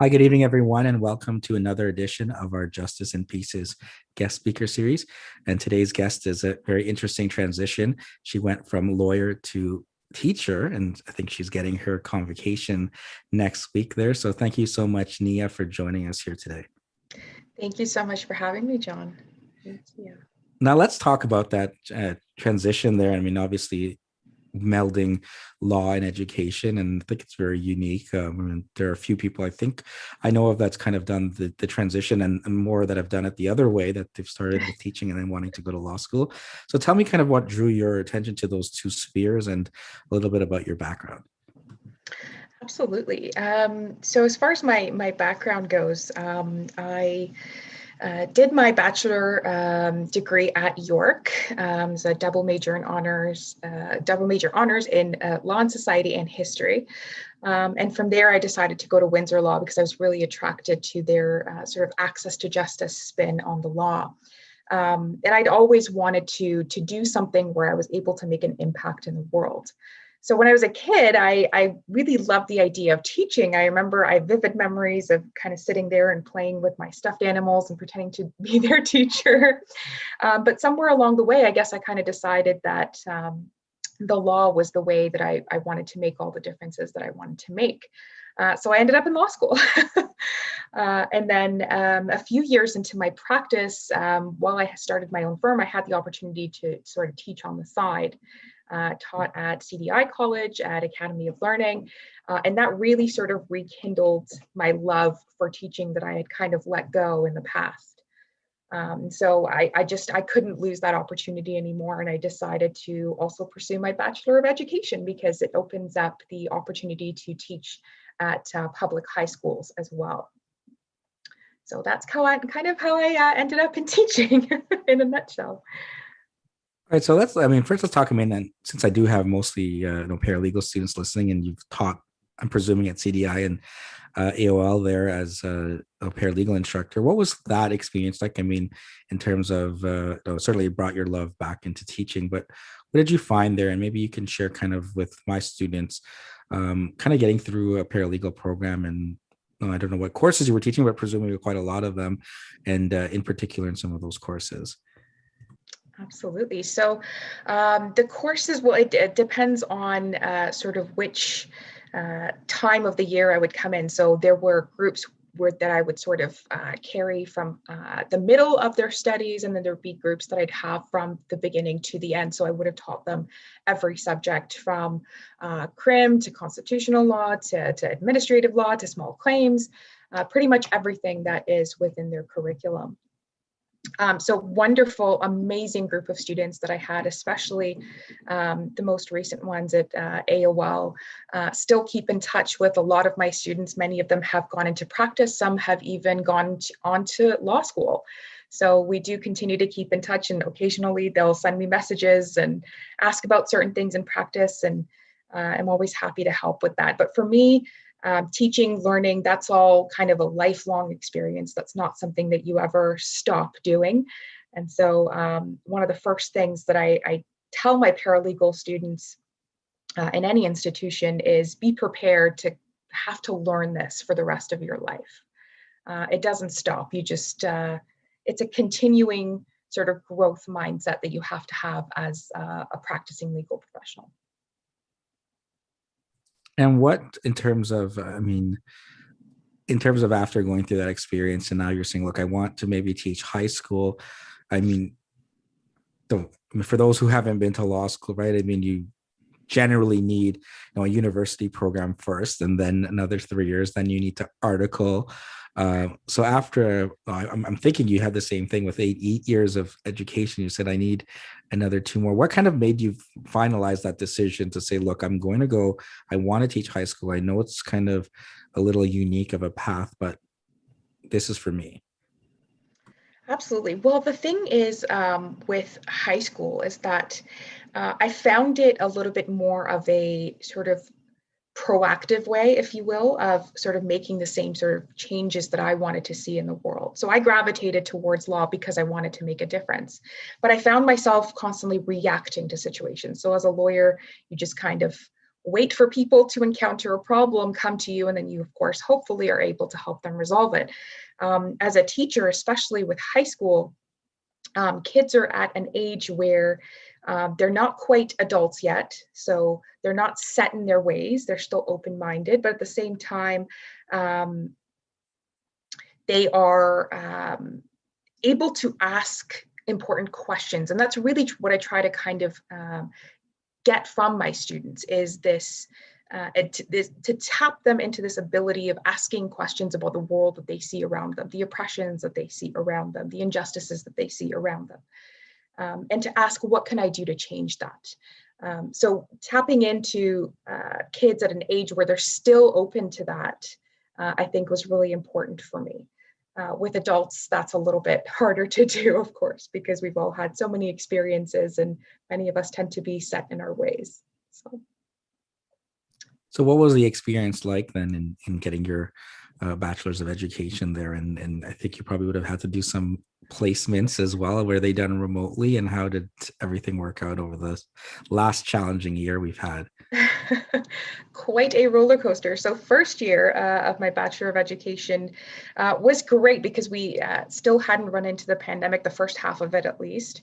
Hi, good evening, everyone, and welcome to another edition of our Justice and Pieces guest speaker series. And today's guest is a very interesting transition. She went from lawyer to teacher, and I think she's getting her convocation next week there. So thank you so much, Nia, for joining us here today. Thank you so much for having me, John. Thank you. Now let's talk about that transition there. I mean, obviously, melding law and education, and I think it's very unique. There are a few people I think I know of that's kind of done the transition, and more that have done it the other way, that they've started with teaching and then wanting to go to law school. So tell me kind of what drew your attention to those two spheres and a little bit about your background. Absolutely. So as far as my background goes, I did my bachelor degree at York. It's a double major honors in law and society and history. And from there, I decided to go to Windsor Law because I was really attracted to their sort of access to justice spin on the law. And I'd always wanted to do something where I was able to make an impact in the world. So when I was a kid, I really loved the idea of teaching. I remember I have vivid memories of kind of sitting there and playing with my stuffed animals and pretending to be their teacher. But somewhere along the way, I guess I kind of decided that the law was the way that I wanted to make all the differences that I wanted to make. So I ended up in law school. And then a few years into my practice, while I started my own firm, I had the opportunity to sort of teach on the side. Taught at CDI College, at Academy of Learning, and that really sort of rekindled my love for teaching that I had kind of let go in the past. So I couldn't lose that opportunity anymore, and I decided to also pursue my Bachelor of Education because it opens up the opportunity to teach at public high schools as well. So that's how I ended up in teaching in a nutshell. All right, so I mean, first let's talk. I mean, then since I do have mostly paralegal students listening, and you've taught, I'm presuming at CDI and AOL there as a paralegal instructor, what was that experience like? I mean, in terms of certainly it brought your love back into teaching, but what did you find there? And maybe you can share kind of with my students, kind of getting through a paralegal program, and I don't know what courses you were teaching, but presumably quite a lot of them, and in particular in some of those courses. Absolutely. So the courses, well, it depends on sort of which time of the year I would come in. So there were groups that I would sort of carry from the middle of their studies, and then there'd be groups that I'd have from the beginning to the end. So I would have taught them every subject from crim to constitutional law to administrative law to small claims, pretty much everything that is within their curriculum. So wonderful, amazing group of students that I had, especially the most recent ones at AOL. Still keep in touch with a lot of my students. Many of them have gone into practice. Some have even gone on to law school. So we do continue to keep in touch, and occasionally they'll send me messages and ask about certain things in practice. And I'm always happy to help with that. But for me, teaching, learning, that's all kind of a lifelong experience. That's not something that you ever stop doing. And so one of the first things that I tell my paralegal students in any institution is be prepared to have to learn this for the rest of your life. It doesn't stop. It's a continuing sort of growth mindset that you have to have as a practicing legal professional. And what, in terms of, I mean, in terms of after going through that experience, and now you're saying, look, I want to maybe teach high school. I mean, for those who haven't been to law school, right? I mean, you generally need a university program first, and then another 3 years, then you need to article. So after, I'm thinking you had the same thing with 8 years of education. You said, I need another 2 more. What kind of made you finalize that decision to say, look, I'm going to go, I want to teach high school. I know it's kind of a little unique of a path, but this is for me. Absolutely. Well, the thing is with high school is that I found it a little bit more of a sort of proactive way, if you will, of sort of making the same sort of changes that I wanted to see in the world. So I gravitated towards law because I wanted to make a difference. But I found myself constantly reacting to situations. So as a lawyer, you just kind of wait for people to encounter a problem, come to you, and then you, of course, hopefully are able to help them resolve it. As a teacher, especially with high school, kids are at an age where they're not quite adults yet, so they're not set in their ways. They're still open-minded, but at the same time, they are able to ask important questions. And that's really what I try to kind of get from my students, is this to tap them into this ability of asking questions about the world that they see around them, the oppressions that they see around them, the injustices that they see around them, and to ask, what can I do to change that? So tapping into kids at an age where they're still open to that, I think was really important for me. With adults, that's a little bit harder to do, of course, because we've all had so many experiences and many of us tend to be set in our ways. So what was the experience like then in getting your bachelor's of education there? And I think you probably would have had to do some placements as well. Were they done remotely, and how did everything work out over the last challenging year we've had? Quite a roller coaster. So first year of my Bachelor of Education was great because we still hadn't run into the pandemic, the first half of it at least.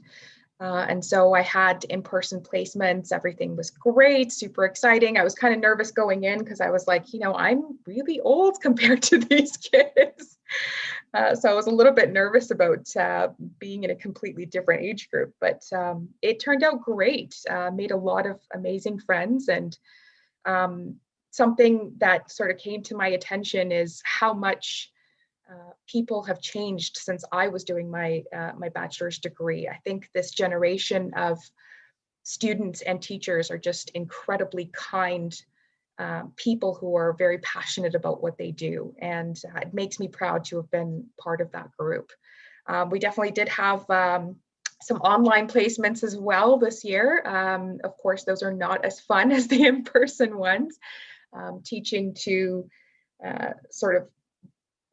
And so I had in-person placements. Everything was great, super exciting. I was kind of nervous going in because I was like, I'm really old compared to these kids. So I was a little bit nervous about being in a completely different age group, but it turned out great. Made a lot of amazing friends, and something that sort of came to my attention is how much people have changed since I was doing my bachelor's degree. I think this generation of students and teachers are just incredibly kind people who are very passionate about what they do. And it makes me proud to have been part of that group. We definitely did have some online placements as well this year. Of course, those are not as fun as the in-person ones. Teaching to sort of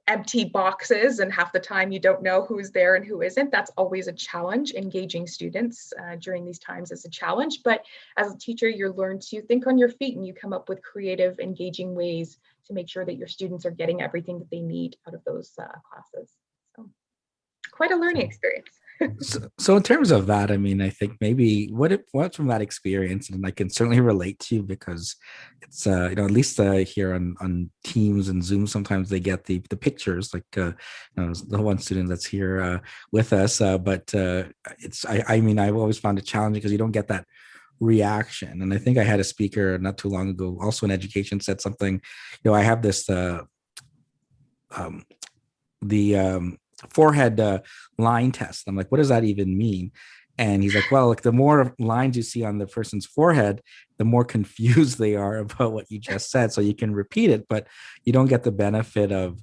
empty boxes, and half the time you don't know who's there and who isn't. That's always a challenge. Engaging students during these times is a challenge, but as a teacher, you learn to think on your feet and you come up with creative, engaging ways to make sure that your students are getting everything that they need out of those classes. So quite a learning experience. So in terms of that, I mean, I think maybe what from that experience, and I can certainly relate to, because it's at least here on Teams and Zoom, sometimes they get the pictures, like the one student that's here with us, but I mean, I've always found it challenging because you don't get that reaction. And I think I had a speaker not too long ago, also in education, said something. I have this the forehead line test. I'm like, what does that even mean? And he's like, well, like the more lines you see on the person's forehead, the more confused they are about what you just said. So you can repeat it, but you don't get the benefit of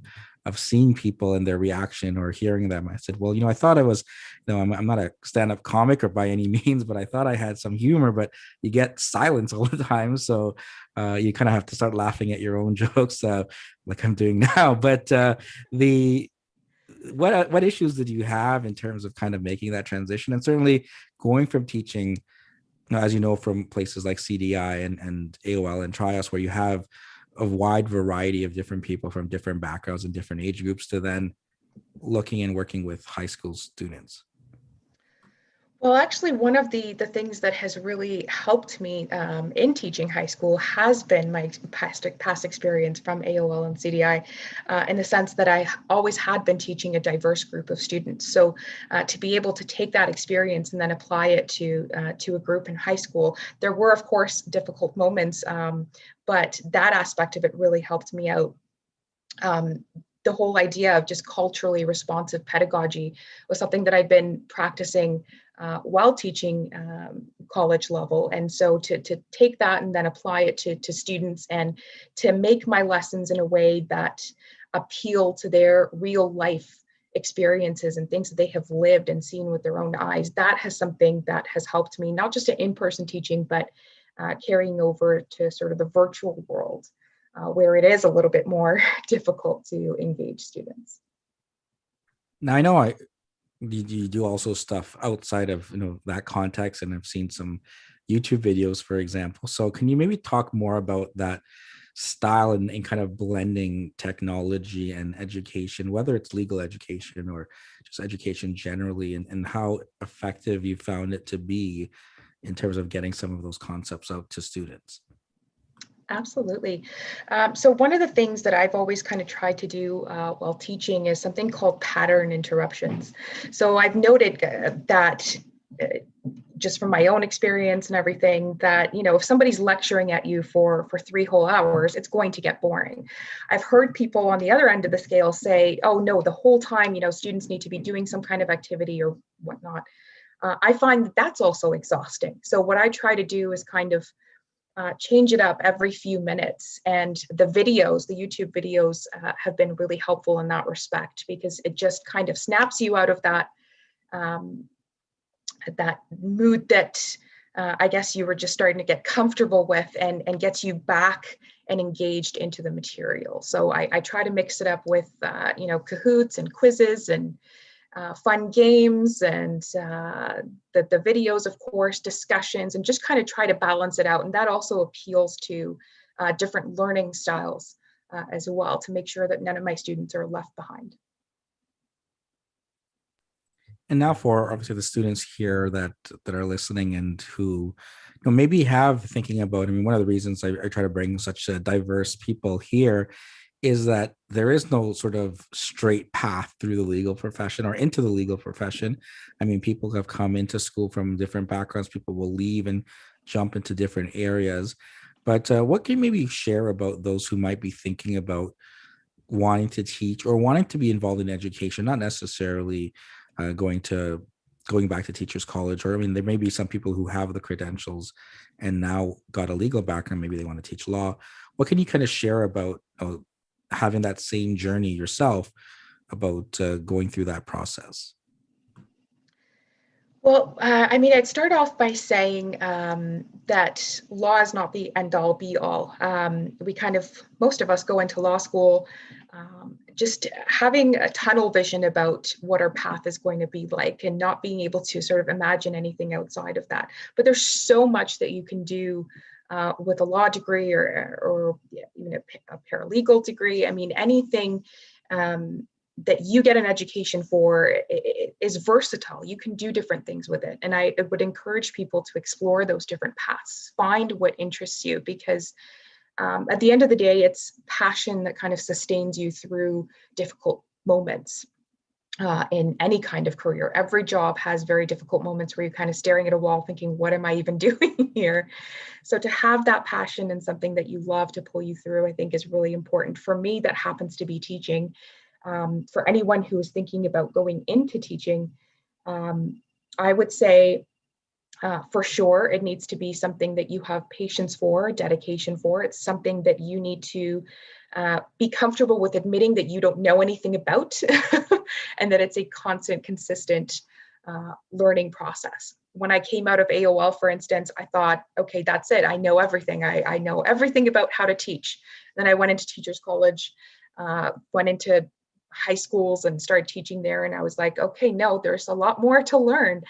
seeing people and their reaction or hearing them. I said, well, I thought I was, I'm not a stand-up comic or by any means, but I thought I had some humor, but you get silence all the time. So you kind of have to start laughing at your own jokes, like I'm doing now. But the what issues did you have in terms of kind of making that transition, and certainly going from teaching, as you know, from places like CDI and AOL and Trios, where you have a wide variety of different people from different backgrounds and different age groups, to then looking and working with high school students? Well, actually, one of the things that has really helped me in teaching high school has been my past experience from AOL and CDI, in the sense that I always had been teaching a diverse group of students. So to be able to take that experience and then apply it to a group in high school, there were, of course, difficult moments, but that aspect of it really helped me out. The whole idea of just culturally responsive pedagogy was something that I'd been practicing while teaching college level. And so to take that and then apply it to students, and to make my lessons in a way that appeal to their real life experiences and things that they have lived and seen with their own eyes, that has something that has helped me, not just in person teaching, but carrying over to sort of the virtual world, where it is a little bit more difficult to engage students. Now I know you do also stuff outside of that context, and I've seen some YouTube videos, for example. So can you maybe talk more about that style and kind of blending technology and education, whether it's legal education or just education generally, and how effective you found it to be in terms of getting some of those concepts out to students? Absolutely. So one of the things that I've always kind of tried to do while teaching is something called pattern interruptions. So I've noted that uh, just from my own experience and everything, that if somebody's lecturing at you for 3 whole hours, it's going to get boring. I've heard people on the other end of the scale say, oh no, the whole time students need to be doing some kind of activity or whatnot. I find that that's also exhausting. So what I try to do is kind of change it up every few minutes. And the videos, the YouTube videos, have been really helpful in that respect, because it just kind of snaps you out of um, that mood that I guess you were just starting to get comfortable with, and gets you back and engaged into the material. So I try to mix it up with Kahoots and quizzes and fun games, and the videos, of course, discussions, and just kind of try to balance it out. And that also appeals to different learning styles as well, to make sure that none of my students are left behind. And now for obviously the students here that are listening and who maybe have thinking about, I mean, one of the reasons I try to bring such a diverse people here is that there is no sort of straight path through the legal profession or into the legal profession. I mean, people have come into school from different backgrounds, people will leave and jump into different areas. But what can you maybe share about those who might be thinking about wanting to teach or wanting to be involved in education, not necessarily going back to teachers college, or I mean, there may be some people who have the credentials and now got a legal background, maybe they want to teach law. What can you kind of share about having that same journey yourself, about going through that process? Well, I mean, I'd start off by saying that law is not the end all be all. Most of us go into law school just having a tunnel vision about what our path is going to be like, and not being able to sort of imagine anything outside of that. But there's so much that you can do with a law degree, or even a paralegal degree. I mean, anything that you get an education for is versatile. You can do different things with it. And I would encourage people to explore those different paths, find what interests you, because at the end of the day, it's passion that kind of sustains you through difficult moments. In any kind of career, every job has very difficult moments where you're kind of staring at a wall thinking, what am I even doing here? So to have that passion and something that you love to pull you through, I think is really important. For me, that happens to be teaching. For anyone who is thinking about going into teaching, I would say for sure, it needs to be something that you have patience for, dedication for. It's something that you need to be comfortable with admitting that you don't know anything about, and that it's a constant, consistent learning process. When I came out of AOL, for instance, I thought, okay, that's it. I know everything. I know everything about how to teach. Then I went into teachers college, went into high schools and started teaching there. And I was like, okay, no, there's a lot more to learn.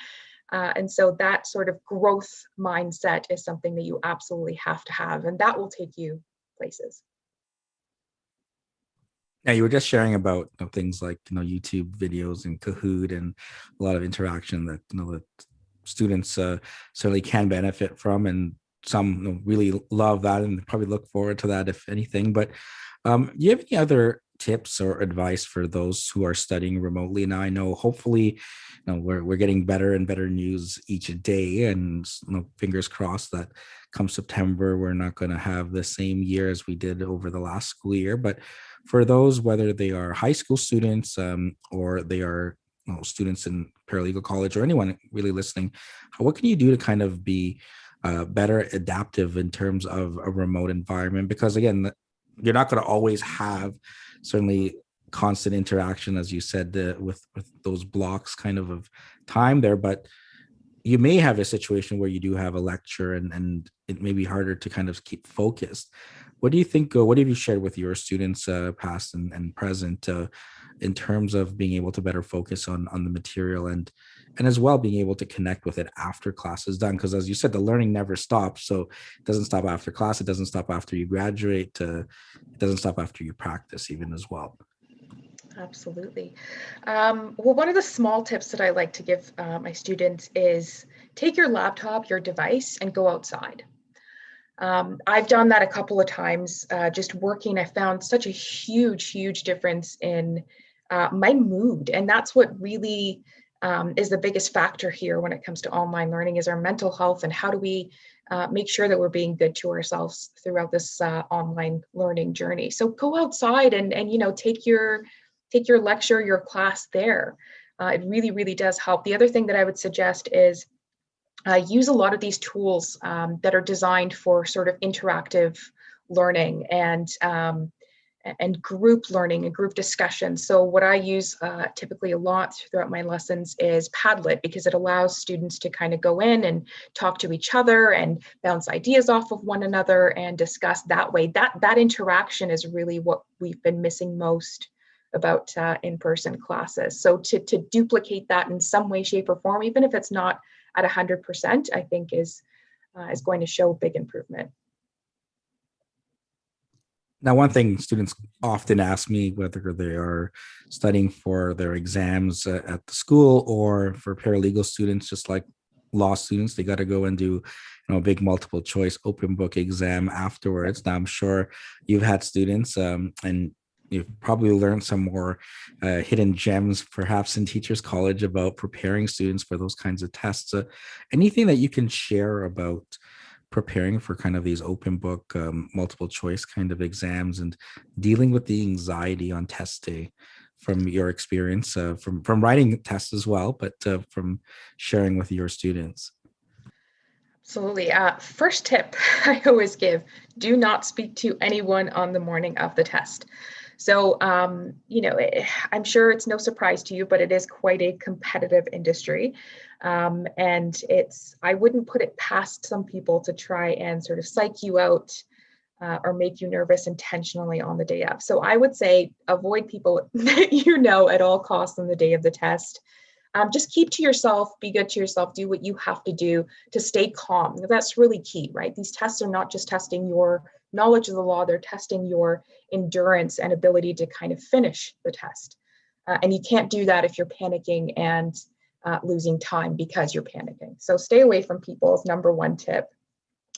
And so that sort of growth mindset is something that you absolutely have to have, and that will take you places. Yeah, you were just sharing about things like YouTube videos and Kahoot and a lot of interaction that that students certainly can benefit from, and some really love that and probably look forward to that if anything. But do you have any other tips or advice for those who are studying remotely? Now I know hopefully we're getting better and better news each day, and fingers crossed that come September we're not going to have the same year as we did over the last school year. But for those, whether they are high school students or they are students in paralegal college, or anyone really listening, what can you do to kind of be better adaptive in terms of a remote environment? Because again, you're not going to always have certainly constant interaction, as you said, with those blocks kind of time there, but you may have a situation where you do have a lecture, and it may be harder to kind of keep focused. What do you think? What have you shared with your students, past and present, in terms of being able to better focus on the material, and as well being able to connect with it after class is done, because as you said, the learning never stops. So it doesn't stop after class, it doesn't stop after you graduate, it doesn't stop after you practice even as well. Absolutely. Well, one of the small tips that I like to give my students is take your laptop, your device, and go outside. I've done that a couple of times just working. I found such a huge difference in my mood. And that's what really is the biggest factor here when it comes to online learning is our mental health, and how do we make sure that we're being good to ourselves throughout this online learning journey. So go outside and take your lecture, your class there. It really does help. The other thing that I would suggest is use a lot of these tools that are designed for sort of interactive learning and group learning and group discussion. So what I use typically a lot throughout my lessons is Padlet, because it allows students to kind of go in and talk to each other and bounce ideas off of one another and discuss that way. That interaction is really what we've been missing most about in-person classes. So to duplicate that in some way, shape, or form, even if it's not at 100%, I think is going to show big improvement. Now, one thing students often ask me, whether they are studying for their exams at the school or for paralegal students, just like law students, they got to go and do, a big multiple choice open book exam afterwards. Now, I'm sure you've had students, and you've probably learned some more hidden gems, perhaps in Teachers College, about preparing students for those kinds of tests. Anything that you can share about preparing for kind of these open book multiple choice kind of exams and dealing with the anxiety on test day from your experience, from writing tests as well, but from sharing with your students? Absolutely. First tip I always give, do not speak to anyone on the morning of the test. So, I'm sure it's no surprise to you, but it is quite a competitive industry. And I wouldn't put it past some people to try and sort of psych you out or make you nervous intentionally on the day of. So I would say avoid people that you know at all costs on the day of the test. Just keep to yourself, be good to yourself, do what you have to do to stay calm. That's really key, right? These tests are not just testing your knowledge of the law, they're testing your endurance and ability to kind of finish the test. And you can't do that if you're panicking and losing time because you're panicking. So stay away from people is number one tip.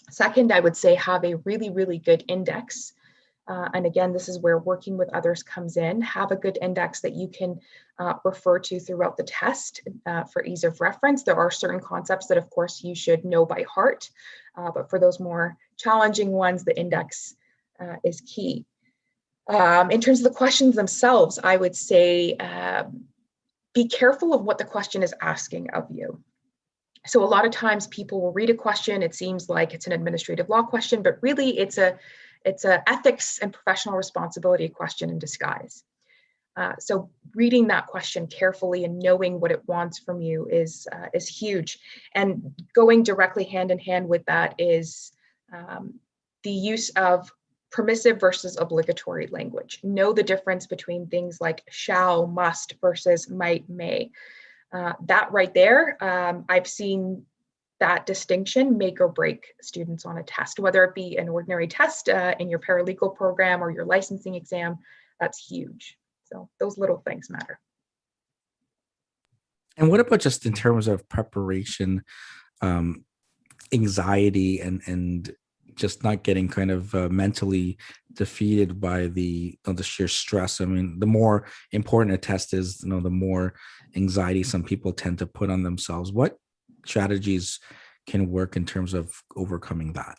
Second, I would say have a really good index. And again, this is where working with others comes in. Have a good index that you can refer to throughout the test for ease of reference. There are certain concepts that, of course, you should know by heart, but for those more challenging ones, the index is key. In terms of the questions themselves, I would say be careful of what the question is asking of you. So a lot of times people will read a question, it seems like it's an administrative law question, but really it's a ethics and professional responsibility question in disguise. So reading that question carefully and knowing what it wants from you is huge. And going directly hand in hand with that is the use of permissive versus obligatory language. Know the difference between things like shall, must versus might, may. That right there, I've seen that distinction make or break students on a test, whether it be an ordinary test in your paralegal program or your licensing exam. That's huge. So those little things matter. And what about just in terms of preparation, anxiety, and just not getting kind of mentally defeated by the sheer stress? I mean, the more important a test is, the more anxiety some people tend to put on themselves. What strategies can work in terms of overcoming that?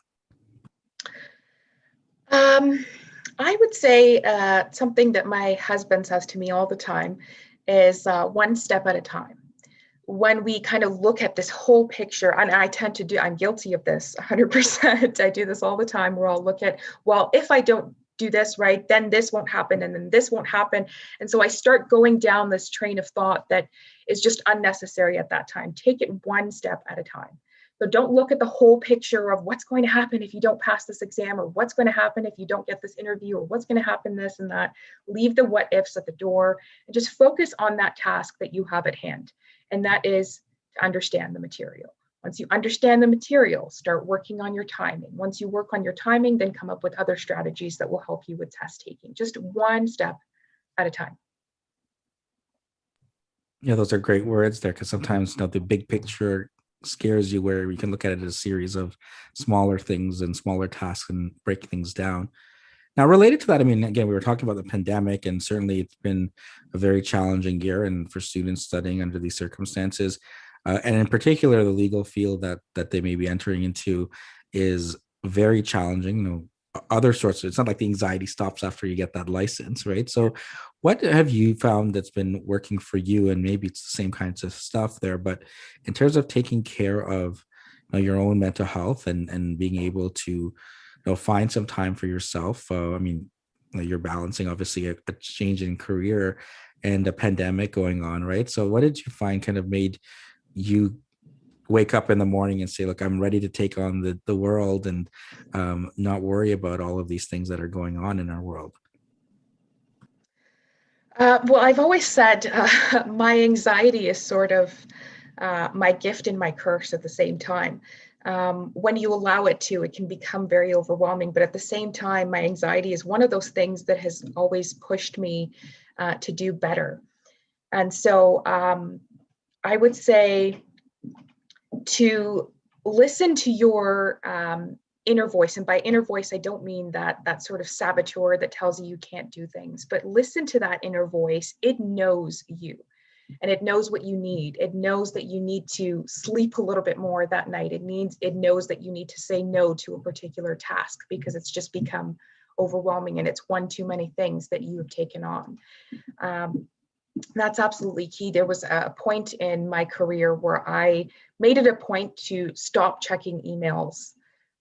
I would say something that my husband says to me all the time is one step at a time. When we kind of look at this whole picture, and I'm guilty of this 100%. I do this all the time, where I'll look at, well, if I don't do this right, then this won't happen, and then this won't happen. And so I start going down this train of thought that is just unnecessary at that time. Take it one step at a time. So don't look at the whole picture of what's going to happen if you don't pass this exam, or what's going to happen if you don't get this interview, or what's going to happen this and that. Leave the what ifs at the door and just focus on that task that you have at hand. And that is to understand the material. Once you understand the material, start working on your timing. Once you work on your timing, then come up with other strategies that will help you with test taking, just one step at a time. Yeah, those are great words there, because sometimes the big picture scares you, where you can look at it as a series of smaller things and smaller tasks and break things down. Now, related to that, I mean, again, we were talking about the pandemic, and certainly it's been a very challenging year, and for students studying under these circumstances, and in particular, the legal field that they may be entering into is very challenging. Other sorts of, it's not like the anxiety stops after you get that license, right? So, what have you found that's been working for you? And maybe it's the same kinds of stuff there, but in terms of taking care of your own mental health and being able to find some time for yourself. I mean, you're balancing obviously a change in career and a pandemic going on, right? So what did you find kind of made you wake up in the morning and say, look, I'm ready to take on the world, and not worry about all of these things that are going on in our world? Well, I've always said my anxiety is sort of my gift and my curse at the same time. When you allow it to, it can become very overwhelming. But at the same time, my anxiety is one of those things that has always pushed me to do better. And so I would say to listen to your inner voice. And by inner voice, I don't mean that sort of saboteur that tells you can't do things, but listen to that inner voice. It knows you. And it knows what you need. It knows that you need to sleep a little bit more that night. It knows that you need to say no to a particular task because it's just become overwhelming and it's one too many things that you have taken on. That's absolutely key. There was a point in my career where I made it a point to stop checking emails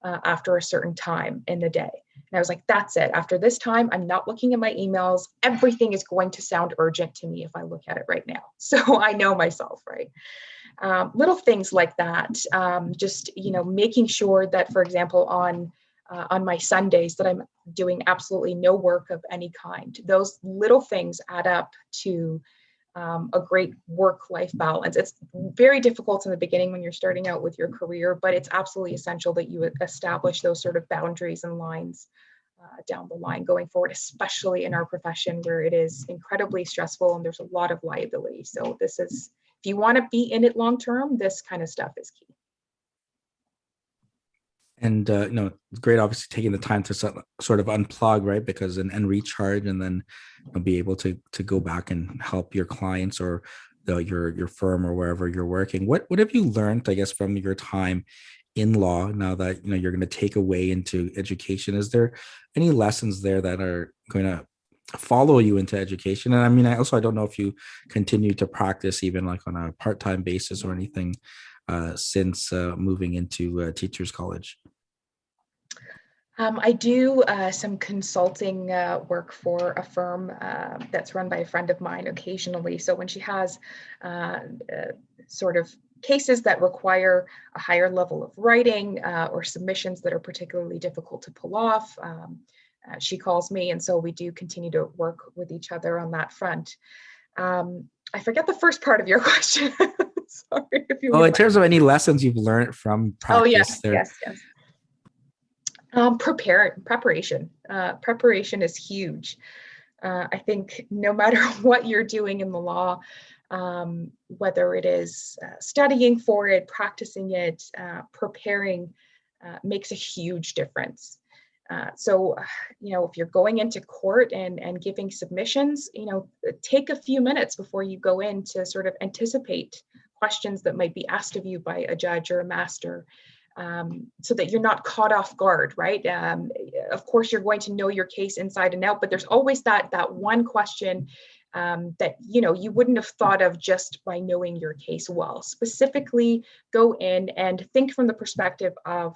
after a certain time in the day. And I was like, that's it. After this time, I'm not looking at my emails. Everything is going to sound urgent to me if I look at it right now. So I know myself, right? Little things like that. Just, making sure that, for example, on my Sundays that I'm doing absolutely no work of any kind. Those little things add up to a great work-life balance. It's very difficult in the beginning when you're starting out with your career, but it's absolutely essential that you establish those sort of boundaries and lines down the line going forward, especially in our profession where it is incredibly stressful and there's a lot of liability. So this is, if you want to be in it long-term, this kind of stuff is key. And it's great obviously taking the time to sort of unplug, right? Because and recharge, and then be able to go back and help your clients or your firm or wherever you're working. What have you learned, I guess, from your time in law, now that you're going to take away into education? Is there any lessons there that are going to follow you into education? And I mean, I don't know if you continue to practice even like on a part-time basis or anything since moving into teachers college. I do some consulting work for a firm that's run by a friend of mine occasionally. So when she has sort of cases that require a higher level of writing or submissions that are particularly difficult to pull off, she calls me. And so we do continue to work with each other on that front. I forget the first part of your question. Sorry if you Oh, would in terms of any lessons you've learned from Oh, practice there. yes. Preparation. Preparation is huge. I think no matter what you're doing in the law, whether it is studying for it, practicing it, preparing makes a huge difference. So, if you're going into court and giving submissions, take a few minutes before you go in to sort of anticipate questions that might be asked of you by a judge or a master. So that you're not caught off guard, right? Of course, you're going to know your case inside and out, but there's always that one question that you wouldn't have thought of just by knowing your case well. Specifically, go in and think from the perspective of,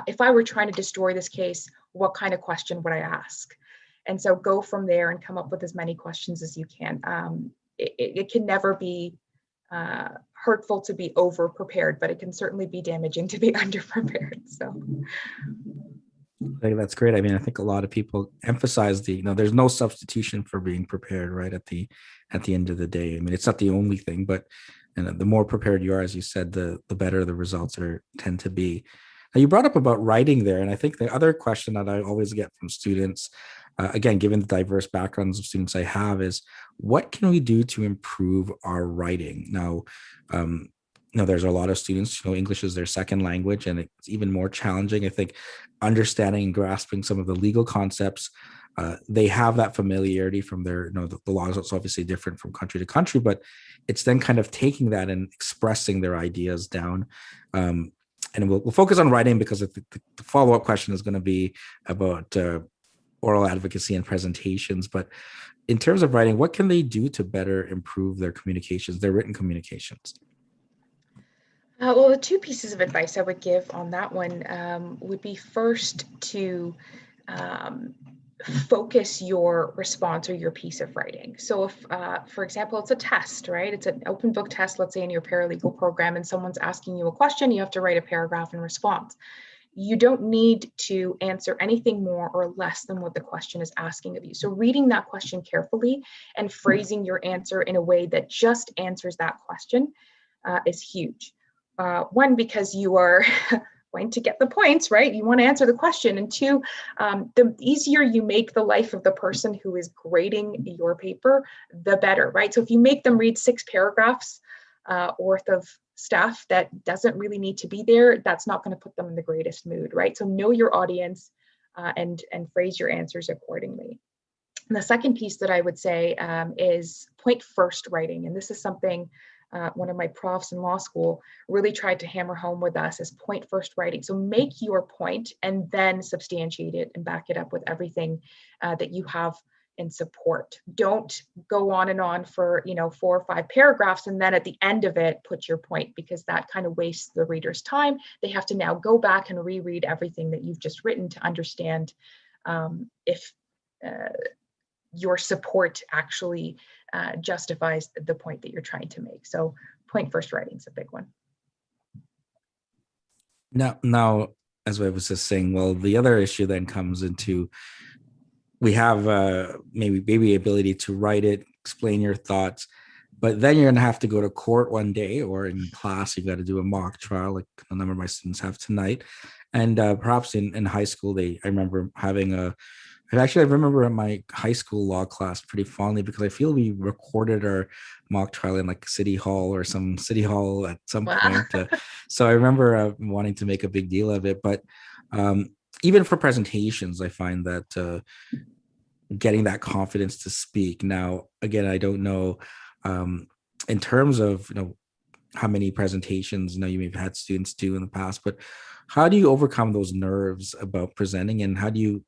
if I were trying to destroy this case, what kind of question would I ask? And so go from there and come up with as many questions as you can. It can never be hurtful to be over prepared, but it can certainly be damaging to be under prepared. So I think that's great. I mean, I think a lot of people emphasize there's no substitution for being prepared, right? At the end of the day. I mean, it's not the only thing, but the more prepared you are, as you said, the better the results tend to be. Now, you brought up about writing there, and I think the other question that I always get from students, again, given the diverse backgrounds of students I have, is what can we do to improve our writing? Now, there's a lot of students, English is their second language, and it's even more challenging. I think understanding and grasping some of the legal concepts. They have that familiarity from their, the laws. It's obviously different from country to country, but it's then kind of taking that and expressing their ideas down. And we'll focus on writing because the follow-up question is going to be about oral advocacy and presentations. But in terms of writing, what can they do to better improve their communications, their written communications? Well, the two pieces of advice I would give on that one would be first to focus your response or your piece of writing. So if, for example, it's a test, right? It's an open book test, let's say in your paralegal program, and someone's asking you a question, you have to write a paragraph in response. You don't need to answer anything more or less than what the question is asking of you. So reading that question carefully and phrasing your answer in a way that just answers that question is huge. One, because you are going to get the points, right? You want to answer the question. And two, the easier you make the life of the person who is grading your paper, the better, right? So if you make them read 6 paragraphs worth of stuff that doesn't really need to be there, that's not going to put them in the greatest mood, right? So know your audience and phrase your answers accordingly. And the second piece that I would say is point first writing. And this is something one of my profs in law school really tried to hammer home with us as point first writing. So make your point and then substantiate it and back it up with everything that you have in support. Don't go on and on for 4 or 5 paragraphs and then at the end of it put your point, because that kind of wastes the reader's time. They have to now go back and reread everything that you've just written to understand if your support actually justifies the point that you're trying to make. So point first writing is a big one. Now, as I was just saying, well, the other issue then comes into, we have maybe ability to write it, explain your thoughts, but then you're going to have to go to court one day, or in class, you've got to do a mock trial like a number of my students have tonight. And perhaps in high school, I remember having I remember in my high school law class pretty fondly, because I feel we recorded our mock trial in like City Hall or some City Hall at some point. So I remember wanting to make a big deal of it. But even for presentations, I find that getting that confidence to speak. Now, again, I don't know in terms of, how many presentations, you may have had students do in the past, but how do you overcome those nerves about presenting, and how do you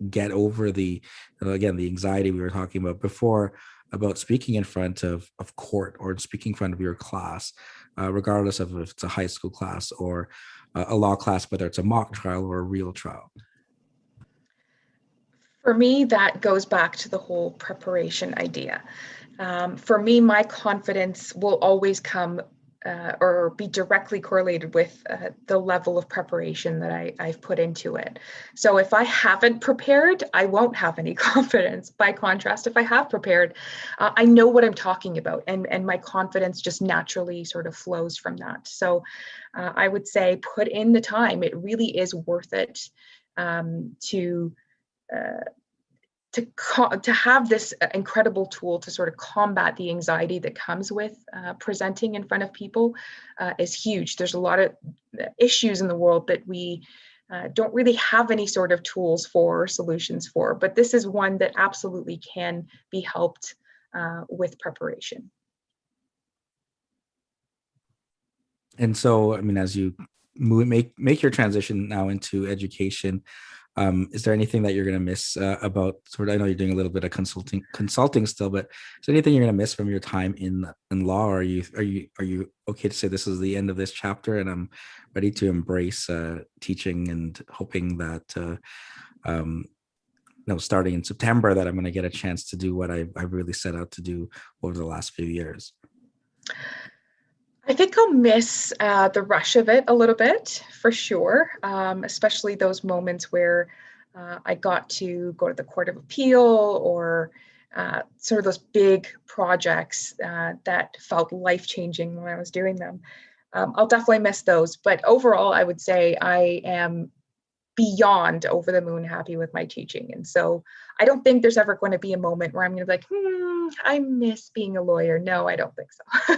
get over the anxiety we were talking about before about speaking in front of court or speaking in front of your class, regardless of if it's a high school class or a law class, whether it's a mock trial or a real trial? For me, that goes back to the whole preparation idea. For me, my confidence will always come or be directly correlated with the level of preparation that I've put into it. So if I haven't prepared, I won't have any confidence. By contrast, if I have prepared, I know what I'm talking about, and my confidence just naturally sort of flows from that. So I would say put in the time. It really is worth it to have this incredible tool to sort of combat the anxiety that comes with presenting in front of people is huge. There's a lot of issues in the world that we don't really have any sort of tools for or solutions for, but this is one that absolutely can be helped with preparation. And so, I mean, as you make your transition now into education, is there anything that you're going to miss about I know you're doing a little bit of consulting still, but is there anything you're going to miss from your time in law? Or are you okay to say this is the end of this chapter and I'm ready to embrace teaching, and hoping that starting in September that I'm going to get a chance to do what I really set out to do over the last few years? I think I'll miss the rush of it a little bit for sure, especially those moments where I got to go to the Court of Appeal or sort of those big projects that felt life changing when I was doing them. I'll definitely miss those. But overall, I would say I am beyond over the moon happy with my teaching. And so I don't think there's ever going to be a moment where I'm going to be like, I miss being a lawyer. No, I don't think so.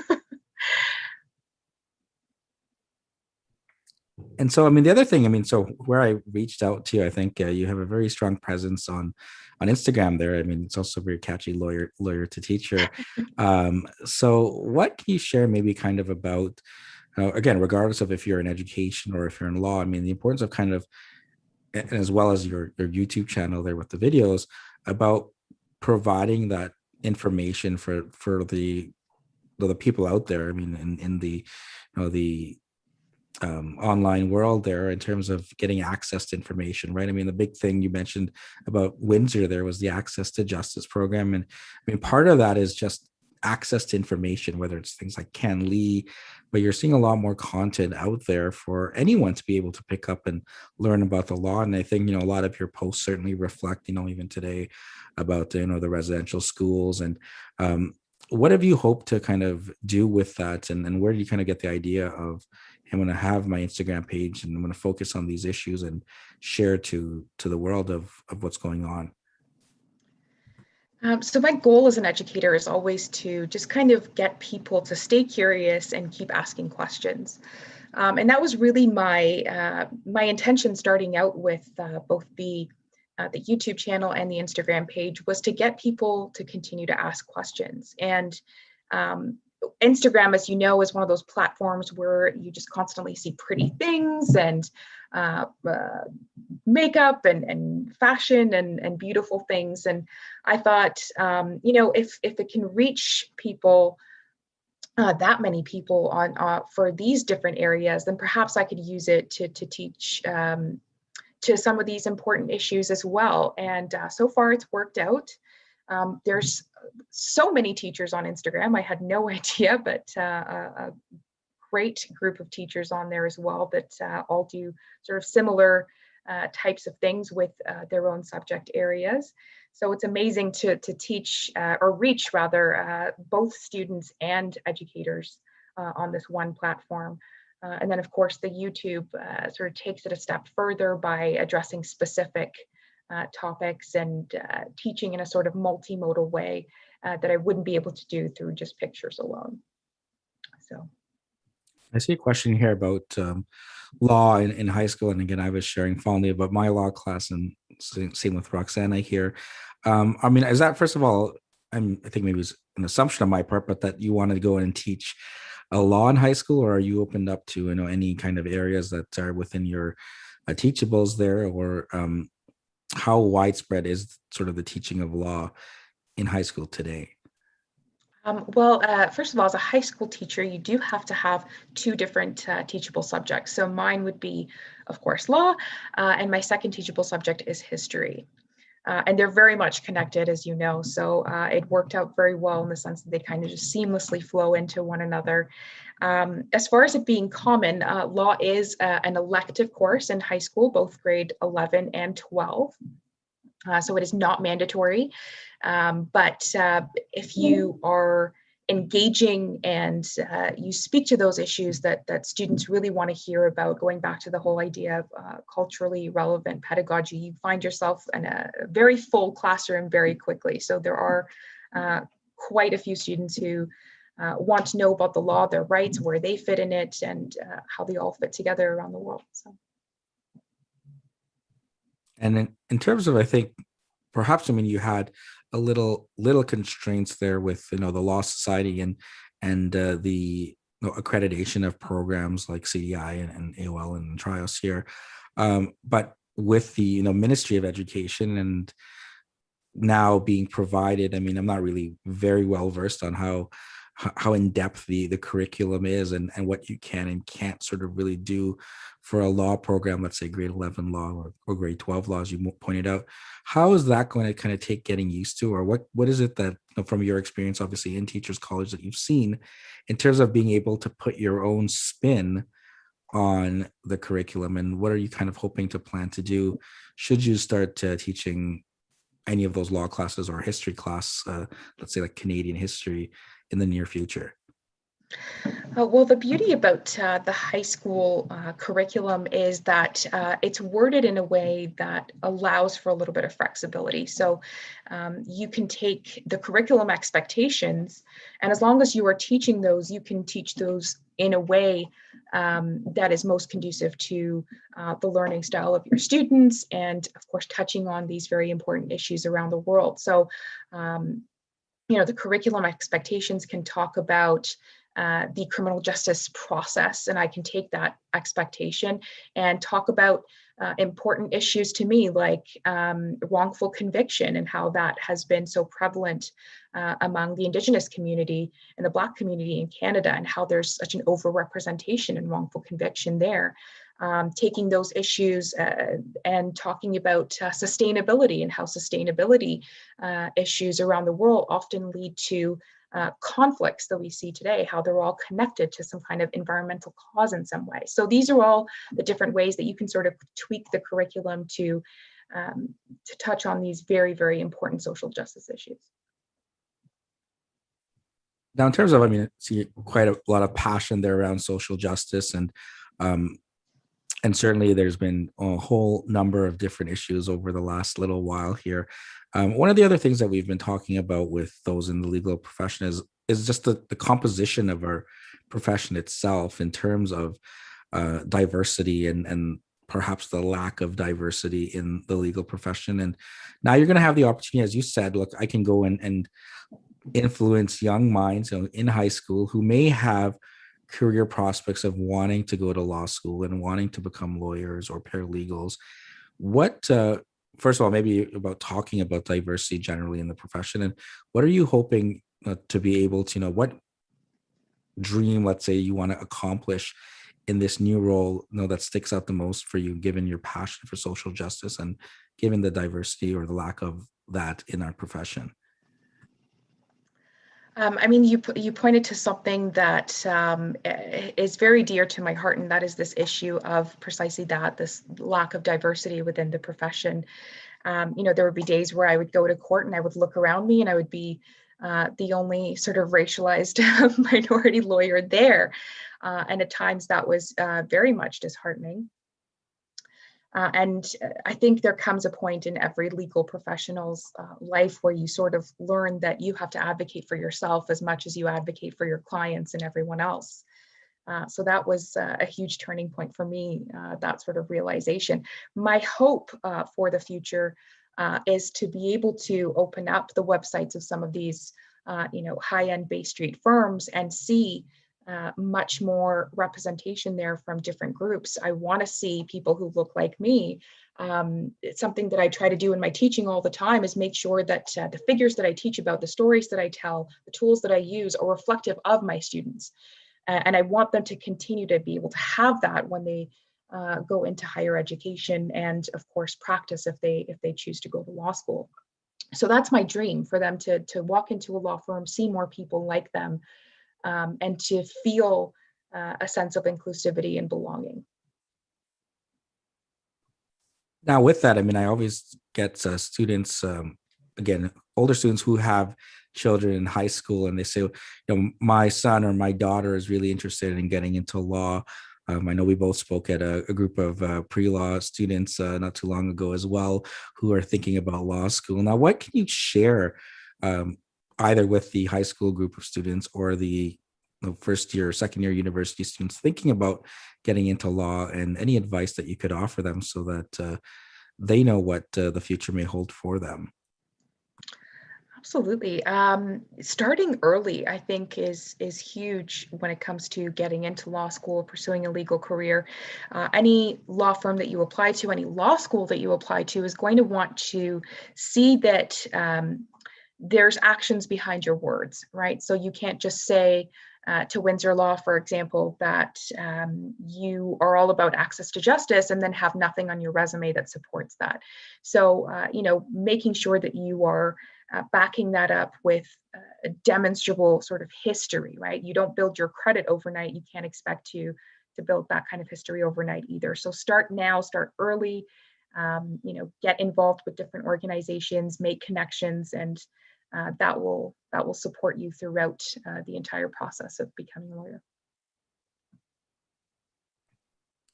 And so, I mean, the other thing, I mean, so where I reached out to you, I think you have a very strong presence on Instagram there. I mean, it's also very catchy, lawyer to teacher. So what can you share maybe kind of about, again, regardless of if you're in education or if you're in law, I mean, the importance of kind of, and as well as your YouTube channel there with the videos about providing that information for the people out there. I mean, in the the online world there in terms of getting access to information, right? I mean, the big thing you mentioned about Windsor there was the access to justice program. And I mean, part of that is just access to information, whether it's things like Can Lee, but you're seeing a lot more content out there for anyone to be able to pick up and learn about the law. And I think, a lot of your posts certainly reflect, even today about, the residential schools and, what have you hoped to kind of do with that? And where do you kind of get the idea of, I'm going to have my Instagram page and I'm going to focus on these issues and share to the world of what's going on? So my goal as an educator is always to just kind of get people to stay curious and keep asking questions. And that was really my intention starting out with both the YouTube channel and the Instagram page was to get people to continue to ask questions. And Instagram, as you know, is one of those platforms where you just constantly see pretty things and uh, uh, makeup and fashion and beautiful things. And I thought, if it can reach people, that many people on for these different areas, then perhaps I could use it to teach to some of these important issues as well. And so far, it's worked out. There's so many teachers on Instagram. I had no idea, but a great group of teachers on there as well that all do sort of similar types of things with their own subject areas. So it's amazing to teach or reach rather both students and educators on this one platform. And then, of course, the YouTube sort of takes it a step further by addressing specific topics and teaching in a sort of multimodal way that I wouldn't be able to do through just pictures alone. So. I see a question here about law in high school. And again, I was sharing fondly about my law class and same with Roxana here. I mean, is that, first of all, I think maybe it's an assumption on my part, but that you want to go and teach a law in high school, or are you opened up to, any kind of areas that are within your teachables there, or how widespread is sort of the teaching of law in high school today? First of all, as a high school teacher, you do have to have two different teachable subjects. So mine would be, of course, law, and my second teachable subject is history. And they're very much connected, as you know. So it worked out very well in the sense that they kind of just seamlessly flow into one another. As far as it being common, law is an elective course in high school, both grade 11 and 12. So it is not mandatory. But if you are engaging and you speak to those issues that students really want to hear about, going back to the whole idea of culturally relevant pedagogy, you find yourself in a very full classroom very quickly. So there are quite a few students who want to know about the law, their rights, where they fit in it, and how they all fit together around the world. So. And in terms of, I think, perhaps, I mean, you had a little constraints there with, the Law Society and the accreditation of programs like CDI and AOL and TRIOS here. But with the, Ministry of Education and now being provided, I mean, I'm not really very well versed on how how in depth the curriculum is, and what you can and can't sort of really do for a law program, let's say grade 11 law or grade 12 law, as you pointed out. How is that going to kind of take getting used to, or what is it that, from your experience, obviously in teachers college, that you've seen in terms of being able to put your own spin on the curriculum, and what are you kind of hoping to plan to do should you start teaching any of those law classes or history class, let's say like Canadian history, in the near future? Well, the beauty about the high school curriculum is that it's worded in a way that allows for a little bit of flexibility. So you can take the curriculum expectations, and as long as you are teaching those, you can teach those in a way that is most conducive to the learning style of your students, and of course, touching on these very important issues around the world. So, the curriculum expectations can talk about the criminal justice process, and I can take that expectation and talk about important issues to me, like wrongful conviction and how that has been so prevalent among the Indigenous community and the Black community in Canada, and how there's such an overrepresentation in wrongful conviction there. Taking those issues and talking about sustainability, and how sustainability issues around the world often lead to conflicts that we see today, how they're all connected to some kind of environmental cause in some way. So these are all the different ways that you can sort of tweak the curriculum to touch on these very, very important social justice issues. Now, in terms of, I mean, I see quite a lot of passion there around social justice, um, and certainly there's been a whole number of different issues over the last little while here. One of the other things that we've been talking about with those in the legal profession is just the composition of our profession itself, in terms of diversity, and perhaps the lack of diversity in the legal profession. And now you're going to have the opportunity, as you said, look, I can go and influence young minds, in high school, who may have career prospects of wanting to go to law school and wanting to become lawyers or paralegals. What First of all, maybe about talking about diversity generally in the profession, and what are you hoping to be able to, what dream, let's say, you want to accomplish in this new role, that sticks out the most for you, given your passion for social justice and given the diversity or the lack of that in our profession? I mean, you pointed to something that is very dear to my heart, and that is this issue of precisely that, this lack of diversity within the profession. There would be days where I would go to court and I would look around me and I would be the only sort of racialized minority lawyer there. And at times that was very much disheartening. And I think there comes a point in every legal professional's life where you sort of learn that you have to advocate for yourself as much as you advocate for your clients and everyone else. So that was a huge turning point for me, that sort of realization. My hope for the future is to be able to open up the websites of some of these, high-end Bay Street firms and see much more representation there from different groups. I want to see people who look like me. It's something that I try to do in my teaching all the time, is make sure that the figures that I teach about, the stories that I tell, the tools that I use are reflective of my students. And I want them to continue to be able to have that when they go into higher education, and of course practice if they choose to go to law school. So that's my dream, for them to walk into a law firm, see more people like them, and to feel a sense of inclusivity and belonging. Now, with that, I mean, I always get students, again, older students who have children in high school, and they say, my son or my daughter is really interested in getting into law. I know we both spoke at a group of pre-law students not too long ago as well, who are thinking about law school. Now, what can you share, either with the high school group of students or the first year, second year university students thinking about getting into law, and any advice that you could offer them so that they know what the future may hold for them? Absolutely. Starting early, I think, is huge when it comes to getting into law school, pursuing a legal career. Any law firm that you apply to, any law school that you apply to, is going to want to see that there's actions behind your words, right? So you can't just say to Windsor Law, for example, that you are all about access to justice and then have nothing on your resume that supports that. So, making sure that you are backing that up with a demonstrable sort of history, right? You don't build your credit overnight. You can't expect to build that kind of history overnight either. So start now, start early, get involved with different organizations, make connections, and that will support you throughout the entire process of becoming a lawyer.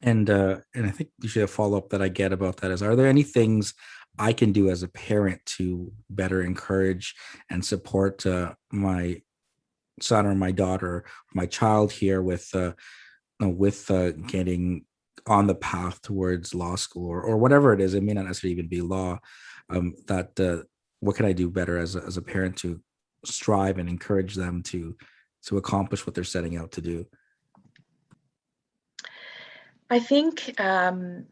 And I think you should have follow up that I get about that is, are there any things I can do as a parent to better encourage and support my son or my daughter, my child here with getting on the path towards law school or whatever it is? It may not necessarily even be law. That what can I do better as a parent to strive and encourage them to accomplish what they're setting out to do? I think a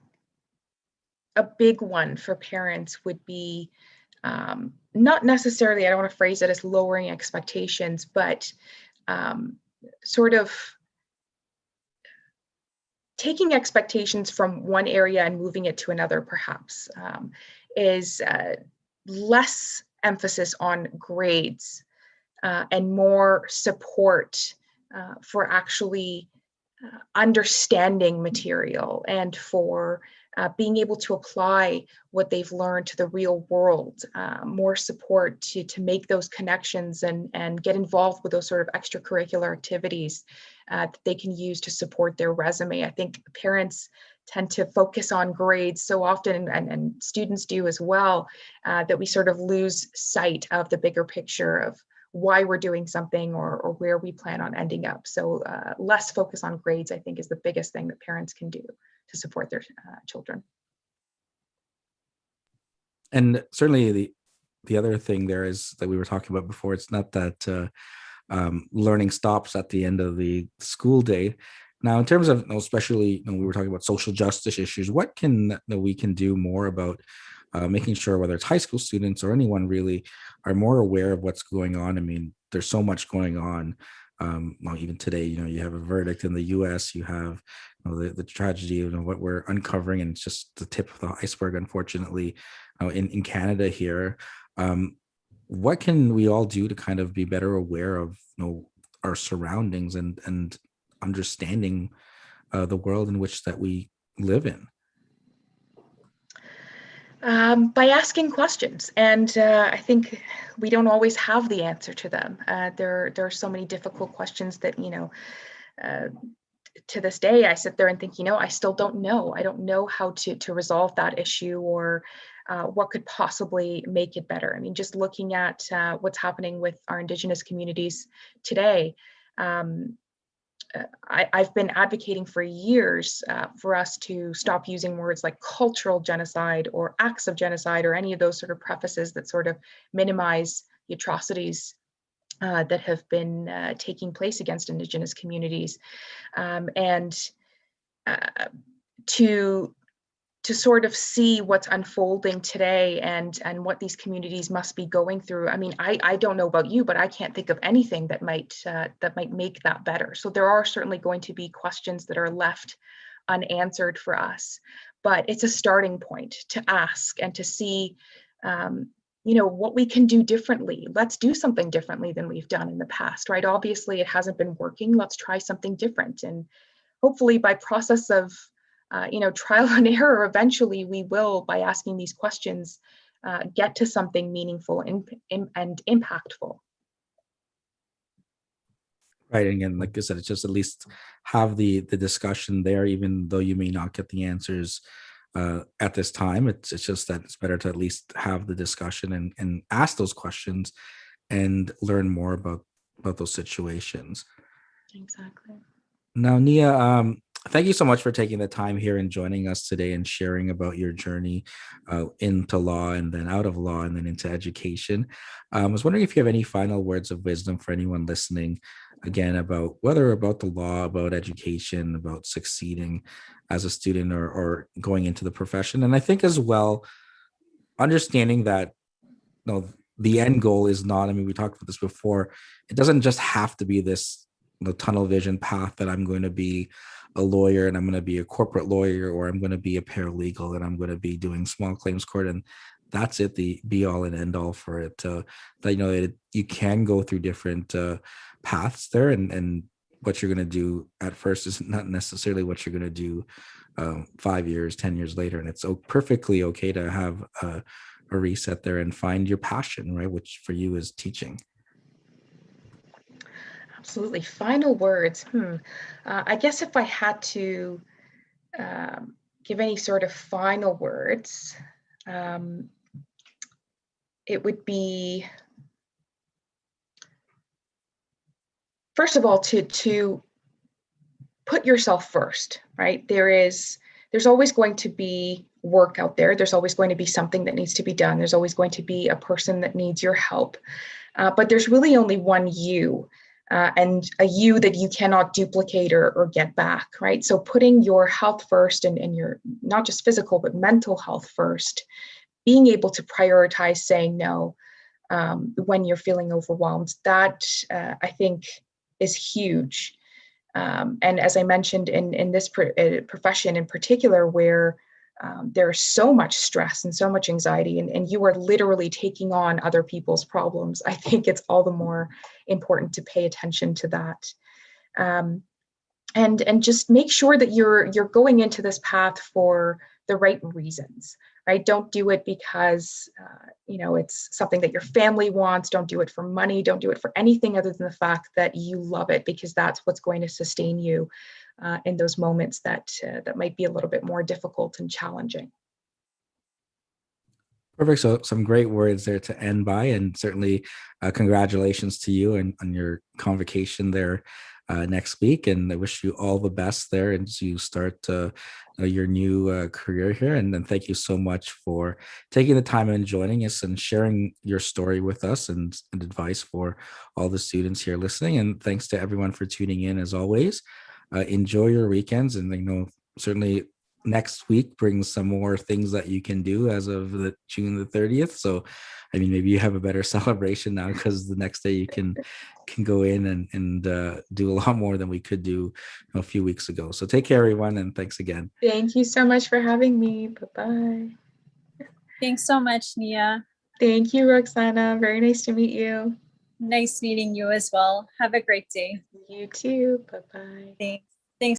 big one for parents would be not necessarily, I don't want to phrase it as lowering expectations, but sort of taking expectations from one area and moving it to another, perhaps, is less emphasis on grades and more support for actually understanding material and for being able to apply what they've learned to the real world, more support to make those connections and get involved with those sort of extracurricular activities that they can use to support their resume. I think parents tend to focus on grades so often, and students do as well, that we sort of lose sight of the bigger picture of why we're doing something or where we plan on ending up. So less focus on grades, I think, is the biggest thing that parents can do to support their children. And certainly the other thing there is that we were talking about before. It's not that learning stops at the end of the school day. Now, in terms of, especially we were talking about social justice issues, what can we can do more about making sure whether it's high school students or anyone really are more aware of what's going on? I mean, there's so much going on. Well, even today, you have a verdict in the U.S. You have the tragedy of what we're uncovering, and it's just the tip of the iceberg, unfortunately, in Canada here. What can we all do to kind of be better aware of our surroundings and understanding the world in which that we live in? By asking questions, and I think we don't always have the answer to them. There are so many difficult questions that to this day I sit there and think, I still don't know. I don't know how to resolve that issue or what could possibly make it better. I mean, just looking at what's happening with our Indigenous communities today. I've been advocating for years for us to stop using words like cultural genocide or acts of genocide or any of those sort of prefaces that sort of minimize the atrocities that have been taking place against Indigenous communities, and to sort of see what's unfolding today and what these communities must be going through. I mean, I don't know about you, but I can't think of anything that might make that better. So there are certainly going to be questions that are left unanswered for us, but it's a starting point to ask and to see, what we can do differently. Let's do something differently than we've done in the past, right? Obviously, it hasn't been working. Let's try something different, and hopefully, by process of trial and error, eventually we will, by asking these questions, get to something meaningful and impactful. Right. And again, like I said, it's just at least have the discussion there, even though you may not get the answers at this time. It's just that it's better to at least have the discussion and ask those questions and learn more about those situations. Exactly. Now, Nia, thank you so much for taking the time here and joining us today and sharing about your journey into law and then out of law and then into education. I was wondering if you have any final words of wisdom for anyone listening, again, about whether about the law, about education, about succeeding as a student or going into the profession. And I think as well, understanding that the end goal is not, I mean, we talked about this before, it doesn't just have to be this, tunnel vision path that I'm going to be a lawyer and I'm going to be a corporate lawyer, or I'm going to be a paralegal and I'm going to be doing small claims court, and that's it, the be all and end all for it. That, you can go through different paths there, and what you're going to do at first is not necessarily what you're going to do 5 years, 10 years later. And it's perfectly okay to have a reset there and find your passion, right? Which for you is teaching. Absolutely. Final words. I guess if I had to give any sort of final words, it would be, first of all, to put yourself first, right? There's always going to be work out there. There's always going to be something that needs to be done. There's always going to be a person that needs your help. But there's really only one you, and a you that you cannot duplicate or get back, right? So putting your health first, and your not just physical, but mental health first, being able to prioritize saying no when you're feeling overwhelmed, that I think is huge. And as I mentioned, in this profession in particular, where there's so much stress and so much anxiety, and you are literally taking on other people's problems, I think it's all the more important to pay attention to that. And just make sure that you're going into this path for the right reasons, right? Don't do it because it's something that your family wants. Don't do it for money. Don't do it for anything other than the fact that you love it, because that's what's going to sustain you in those moments that might be a little bit more difficult and challenging. Perfect. So some great words there to end by, and certainly congratulations to you and on your convocation there next week. And I wish you all the best there as you start your new career here. And then thank you so much for taking the time and joining us and sharing your story with us, and advice for all the students here listening. And thanks to everyone for tuning in as always. Enjoy your weekends, and certainly next week brings some more things that you can do as of June the 30th. So, I mean, maybe you have a better celebration now, because the next day you can go in and do a lot more than we could do a few weeks ago. So take care, everyone, and thanks again. Thank you so much for having me. Bye-bye. Thanks so much, Nia. Thank you, Roxana. Very nice to meet you. Nice meeting you as well. Have a great day. You too. Bye-bye. Thanks.